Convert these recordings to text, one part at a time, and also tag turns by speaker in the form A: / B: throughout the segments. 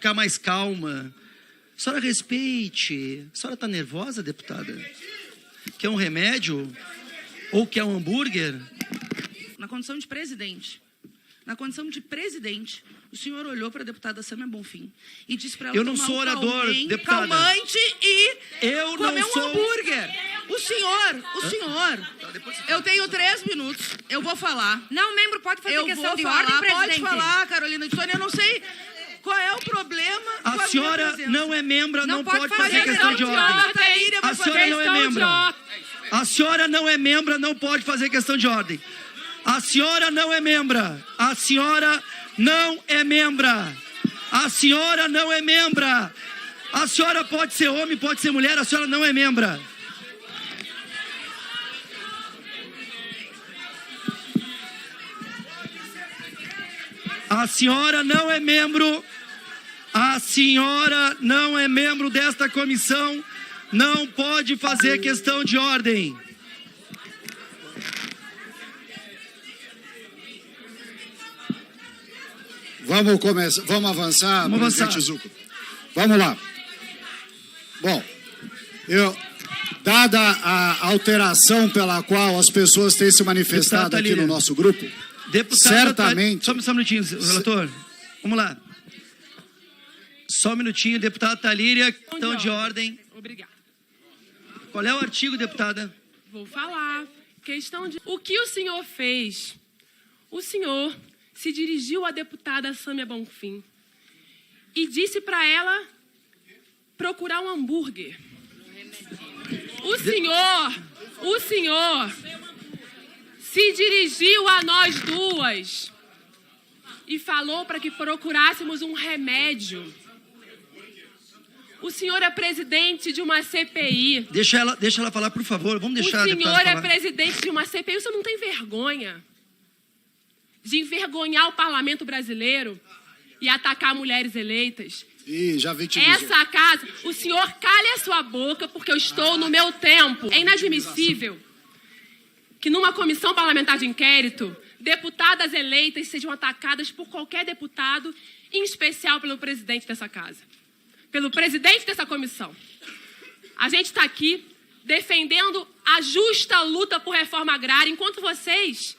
A: ficar mais calma. A senhora respeite. A senhora está nervosa, deputada? Quer um remédio? Ou quer um hambúrguer?
B: Na condição de presidente, o senhor olhou para a deputada Sâmia Bonfim e disse para ela
A: eu não sou orador, deputada.
B: Calmante e
A: eu
B: comer
A: não
B: um
A: sou...
B: hambúrguer. O senhor, eu tenho 3 minutos, eu vou falar.
C: Não, membro pode fazer questão de ordem, presidente.
B: Pode falar, Carolina de Tônia, eu não sei qual é o problema.
A: A senhora não é membro, não pode fazer questão de ordem. A senhora não é membro. A senhora não é membro, não pode fazer questão de ordem. A senhora não é membra. A senhora não é membra. A senhora não é membra. A senhora pode ser homem, pode ser mulher, a senhora não é membra. A senhora não é membro. A senhora não é membro desta comissão. Não pode fazer questão de ordem.
D: Vamos começar, vamos avançar, presidente Zucco. Vamos lá. Bom, dada a alteração pela qual as pessoas têm se manifestado aqui no nosso grupo, certamente...
A: Só um minutinho, relator. Vamos lá. Só um minutinho, deputada Talíria, questão de ordem.
E: Obrigada.
A: Qual é o artigo, deputada?
E: Vou falar. Questão de... O que o senhor fez? O senhor se dirigiu à deputada Sâmia Bonfim e disse para ela procurar um hambúrguer. O senhor se dirigiu a nós duas e falou para que procurássemos um remédio. O senhor é presidente de uma CPI.
A: Deixa ela falar, por favor. Vamos deixar a deputada
E: falar. O senhor
A: é
E: presidente de uma CPI. O senhor não tem vergonha de envergonhar o parlamento brasileiro e atacar mulheres eleitas?
D: Já
E: essa casa, o senhor cale a sua boca, porque eu estou no meu tempo. É inadmissível que numa comissão parlamentar de inquérito, deputadas eleitas sejam atacadas por qualquer deputado, em especial pelo presidente dessa casa, pelo presidente dessa comissão. A gente está aqui defendendo a justa luta por reforma agrária, enquanto vocês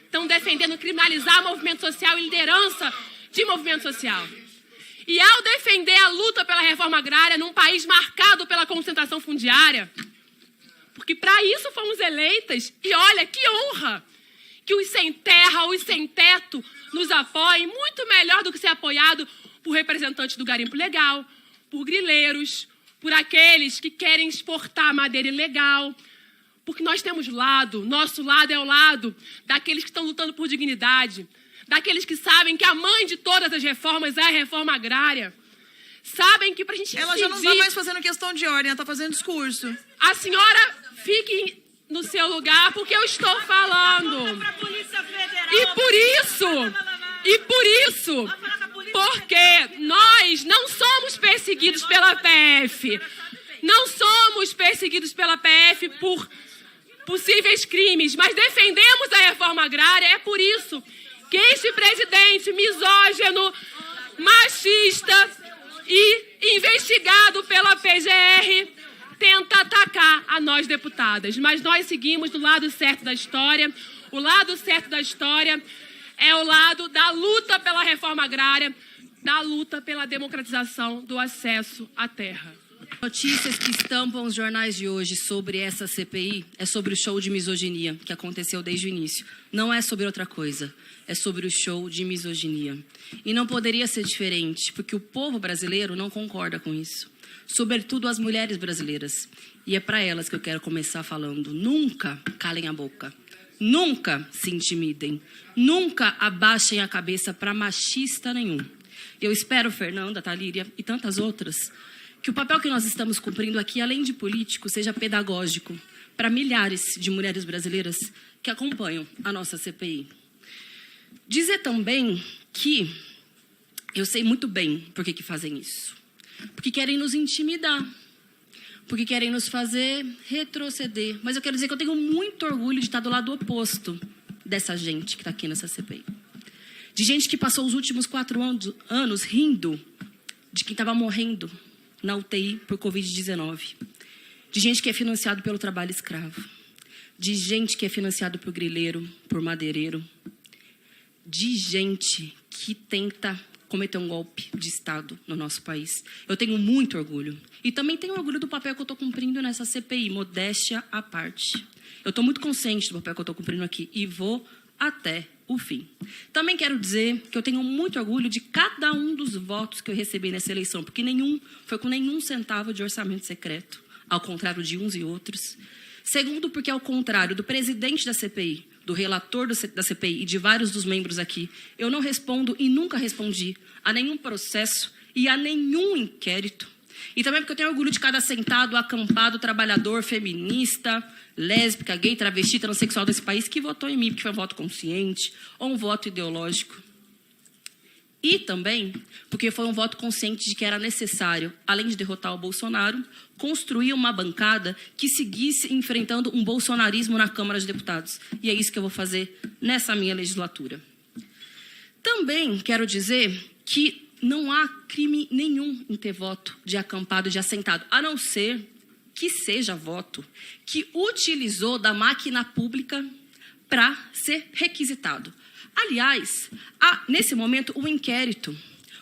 E: estão defendendo criminalizar movimento social e liderança de movimento social. E ao defender a luta pela reforma agrária num país marcado pela concentração fundiária, porque para isso fomos eleitas, e olha, que honra que os sem terra, os sem teto nos apoiem, muito melhor do que ser apoiado por representantes do garimpo legal, por grileiros, por aqueles que querem exportar madeira ilegal, porque nós temos lado, nosso lado é o lado daqueles que estão lutando por dignidade, daqueles que sabem que a mãe de todas as reformas é a reforma agrária. Sabem que para a gente
B: Ela já não está mais fazendo questão de ordem, ela está fazendo discurso.
E: A senhora fique no seu lugar, porque eu estou falando. E por isso, porque nós não somos perseguidos pela PF. Não somos perseguidos pela PF por possíveis crimes, mas defendemos a reforma agrária. É por isso que este presidente misógino, machista e investigado pela PGR tenta atacar a nós deputadas. Mas nós seguimos do lado certo da história. O lado certo da história é o lado da luta pela reforma agrária, da luta pela democratização do acesso à terra.
F: Notícias que estampam os jornais de hoje sobre essa CPI é sobre o show de misoginia que aconteceu desde o início. Não é sobre outra coisa, é sobre o show de misoginia. E não poderia ser diferente, porque o povo brasileiro não concorda com isso. Sobretudo as mulheres brasileiras. E é para elas que eu quero começar falando. Nunca calem a boca. Nunca se intimidem. Nunca abaixem a cabeça para machista nenhum. Eu espero, Fernanda, Talíria e tantas outras, que o papel que nós estamos cumprindo aqui, além de político, seja pedagógico para milhares de mulheres brasileiras que acompanham a nossa CPI. Dizer também que eu sei muito bem por que fazem isso. Porque querem nos intimidar, porque querem nos fazer retroceder. Mas eu quero dizer que eu tenho muito orgulho de estar do lado oposto dessa gente que está aqui nessa CPI. De gente que passou os últimos 4 anos rindo de quem estava morrendo na UTI por Covid-19, de gente que é financiado pelo trabalho escravo, de gente que é financiado por grileiro, por madeireiro, de gente que tenta cometer um golpe de Estado no nosso país. Eu tenho muito orgulho. E também tenho orgulho do papel que eu estou cumprindo nessa CPI, modéstia à parte. Eu estou muito consciente do papel que eu estou cumprindo aqui e vou até o fim. Também quero dizer que eu tenho muito orgulho de cada um dos votos que eu recebi nessa eleição, porque nenhum foi com nenhum centavo de orçamento secreto, ao contrário de uns e outros. Segundo, porque ao contrário do presidente da CPI, do relator da CPI e de vários dos membros aqui, eu não respondo e nunca respondi a nenhum processo e a nenhum inquérito. E também porque eu tenho orgulho de cada sentado, acampado, trabalhador, feminista, lésbica, gay, travesti, transexual desse país que votou em mim, porque foi um voto consciente ou um voto ideológico. E também porque foi um voto consciente de que era necessário, além de derrotar o Bolsonaro, construir uma bancada que seguisse enfrentando um bolsonarismo na Câmara de Deputados. E é isso que eu vou fazer nessa minha legislatura. Também quero dizer que não há crime nenhum em ter voto de acampado, de assentado, a não ser que seja voto que utilizou da máquina pública para ser requisitado. Aliás, há, nesse momento, um inquérito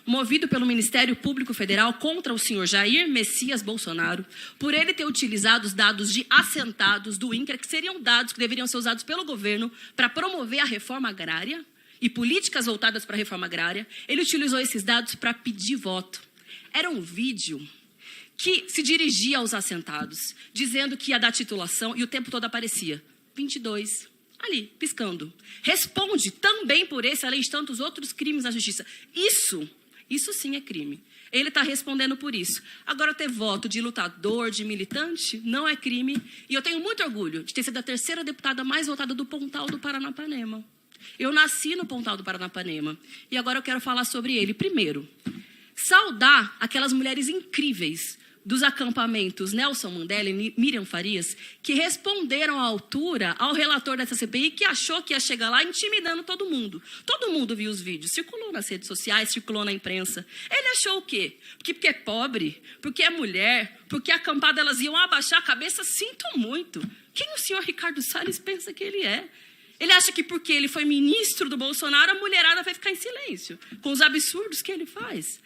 F: movido pelo Ministério Público Federal contra o senhor Jair Messias Bolsonaro, por ele ter utilizado os dados de assentados do INCRA, que seriam dados que deveriam ser usados pelo governo para promover a reforma agrária e políticas voltadas para a reforma agrária. Ele utilizou esses dados para pedir voto. Era um vídeo que se dirigia aos assentados, dizendo que ia dar titulação, e o tempo todo aparecia 22, ali, piscando. Responde também por esse, além de tantos outros crimes na justiça. Isso sim é crime. Ele está respondendo por isso. Agora, ter voto de lutador, de militante, não é crime. E eu tenho muito orgulho de ter sido a terceira deputada mais votada do Pontal do Paranapanema. Eu nasci no Pontal do Paranapanema. E agora eu quero falar sobre ele. Primeiro, saudar aquelas mulheres incríveis dos acampamentos Nelson Mandela e Miriam Farias, que responderam à altura ao relator dessa CPI, que achou que ia chegar lá intimidando todo mundo. Todo mundo viu os vídeos, circulou nas redes sociais, circulou na imprensa. Ele achou o quê? Porque é pobre, porque é mulher, porque acampado elas iam abaixar a cabeça? Sinto muito. Quem o senhor Ricardo Salles pensa que ele é? Ele acha que porque ele foi ministro do Bolsonaro, a mulherada vai ficar em silêncio, com os absurdos que ele faz.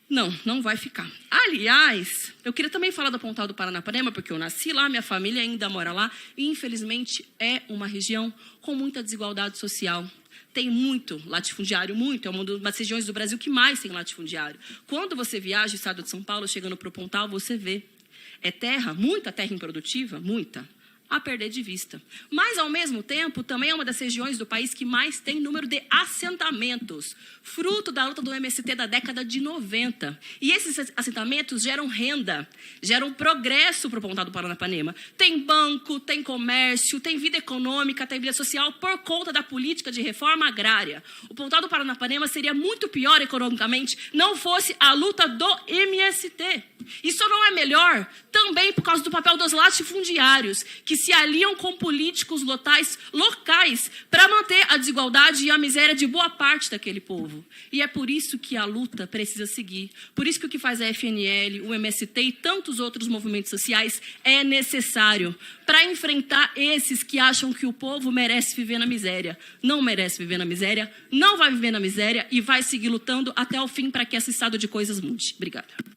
F: Não, não vai ficar. Aliás, eu queria também falar do Pontal do Paranapanema, porque eu nasci lá, minha família ainda mora lá, e infelizmente é uma região com muita desigualdade social. Tem muito latifundiário, muito, é uma das regiões do Brasil que mais tem latifundiário. Quando você viaja no estado de São Paulo, chegando para o Pontal, você vê. É terra, muita terra improdutiva, muita, a perder de vista. Mas, ao mesmo tempo, também é uma das regiões do país que mais tem número de assentamentos, fruto da luta do MST da década de 90. E esses assentamentos geram renda, geram progresso para o Pontal do Paranapanema. Tem banco, tem comércio, tem vida econômica, tem vida social por conta da política de reforma agrária. O Pontal do Paranapanema seria muito pior economicamente não fosse a luta do MST. Isso não é melhor também por causa do papel dos latifundiários, que se aliam com políticos locais para manter a desigualdade e a miséria de boa parte daquele povo. E é por isso que a luta precisa seguir. Por isso que o que faz a FNL, o MST e tantos outros movimentos sociais é necessário para enfrentar esses que acham que o povo merece viver na miséria. Não merece viver na miséria, não vai viver na miséria e vai seguir lutando até o fim para que esse estado de coisas mude. Obrigada.